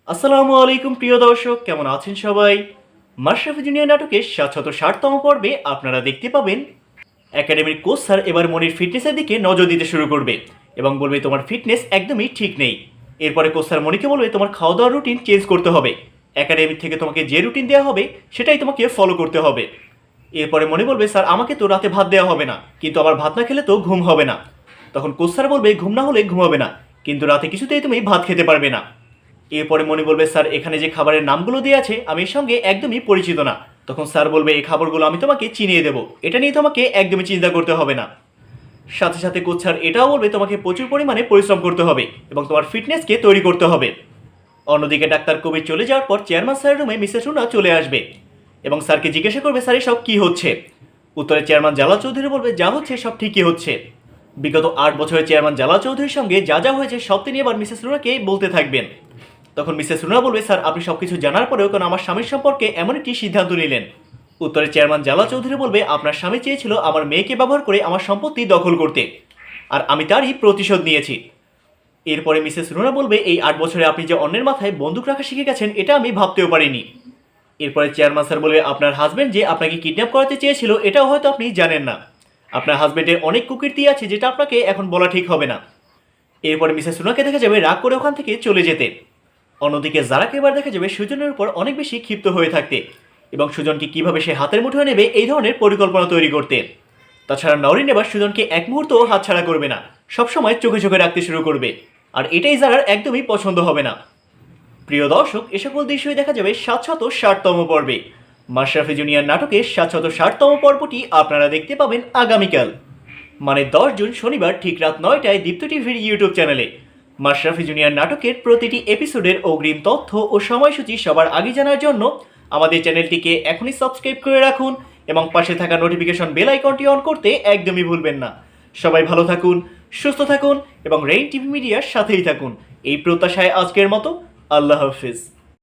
আসসালামু আলাইকুম প্রিয় দর্শক, কেমন আছেন সবাই? মাশরাফি জুনিয়র নাটকের ৭৬০তম পর্বে আপনারা দেখতে পাবেন একাডেমির কোচ স্যার এবার মনির ফিটনেসের দিকে নজর দিতে শুরু করবে এবং বলবে তোমার ফিটনেস একদমই ঠিক নেই। এরপরে কোচ স্যার মনিকে বলবে তোমার খাওয়া দাওয়ার রুটিন চেঞ্জ করতে হবে। একাডেমি থেকে তোমাকে যে রুটিন দেওয়া হবে সেটাই তোমাকে ফলো করতে হবে। এরপরে মনি বলবে স্যার আমাকে তো রাতে ভাত দেওয়া হবে না, কিন্তু আবার ভাত না খেলে তো ঘুম হবে না। তখন কোচ স্যার বলবে ঘুম না হলে ঘুমাবে না, কিন্তু রাতে কিছুতেই তুমি ভাত খেতে পারবে না। এরপরে মনি বলবে স্যার এখানে যে খাবারের নামগুলো দেওয়া আছে আমি এর সঙ্গে একদমই পরিচিত না। তখন স্যার বলবে এই খাবারগুলো আমি তোমাকে চিনিয়ে দেবো, এটা নিয়ে তোমাকে একদমই চিন্তা করতে হবে না। সাথে সাথে কোচ স্যার এটাও বলবে তোমাকে প্রচুর পরিমাণে পরিশ্রম করতে হবে এবং তোমার ফিটনেসকে তৈরি করতে হবে। অন্যদিকে ডাক্তার কবির চলে যাওয়ার পর চেয়ারম্যান স্যারের রুমে মিসেস রুনা চলে আসবে এবং স্যারকে জিজ্ঞাসা করবে স্যার এসব কী হচ্ছে। উত্তরে চেয়ারম্যান জালাল চৌধুরী বলবে যা হচ্ছে সব ঠিকই হচ্ছে। বিগত ৮ বছরের চেয়ারম্যান জালাল চৌধুরীর সঙ্গে যা যা হয়েছে সব তিনি এবার মিসেস রুনাকে বলতে থাকবেন। তখন মিসেস রুনা বলবে স্যার আপনি সবকিছু জানার পরেও কেন আমার স্বামীর সম্পর্কে এমন একটি সিদ্ধান্ত নিলেন। উত্তরে চেয়ারম্যান জালাল চৌধুরী বলবে আপনার স্বামী চেয়েছিল আমার মেয়েকে ব্যবহার করে আমার সম্পত্তি দখল করতে, আর আমি তারই প্রতিশোধ নিয়েছি। এরপরে মিসেস রুনা বলবে এই ৮ বছরে আপনি যে অন্যের মাথায় বন্দুক রাখা শিখে গেছেন এটা আমি ভাবতেও পারিনি। এরপরে চেয়ারম্যান স্যার বলবে আপনার হাজবেন্ড যে আপনাকে কিডন্যাপ করাতে চেয়েছিল এটাও হয়তো আপনি জানেন না। আপনার হাজবেন্ডের অনেক কুকীর্তি আছে যেটা আপনাকে এখন বলা ঠিক হবে না। এরপরে মিসেস রুনাকে দেখা যাবে রাগ করে ওখান থেকে চলে যেতে। অন্যদিকে জারাকে এবার দেখা যাবে সুজনের উপর অনেক বেশি ক্ষিপ্ত হয়ে থাকতে এবং সুজনকে কিভাবে সে হাতের মুঠোয় নেবে এই ধরনের পরিকল্পনা তৈরি করতে। তাছাড়া নরিন এবার সুজনকে এক মুহূর্তও হাতছাড়া করবে না, সবসময় চোখে চোখে রাখতে শুরু করবে, আর এটাই জারার একদমই পছন্দ হবে না। প্রিয় দর্শক, এ সকল দৃশ্যই দেখা যাবে ৭৬০তম পর্বে। মাশরাফি জুনিয়র নাটকের ৭৬০তম পর্বটি আপনারা দেখতে পাবেন আগামীকাল, মানে ১০ জুন শনিবার ঠিক রাত ৯টায় দীপ্ত টিভির ইউটিউব চ্যানেলে। মাশরাফি জুনিয়র নাটকের প্রতিটি এপিসোডের অগ্রিম তথ্য ও সময়সূচি সবার আগে জানার জন্য আমাদের চ্যানেলটিকে এখনই সাবস্ক্রাইব করে রাখুন এবং পাশে থাকা নোটিফিকেশন বেল আইকনটি অন করতে একদমই ভুলবেন না। সবাই ভালো থাকুন, সুস্থ থাকুন এবং রেইন টিভি মিডিয়ার সাথেই থাকুন, এই প্রত্যাশায় আজকের মতো আল্লাহ হাফিজ।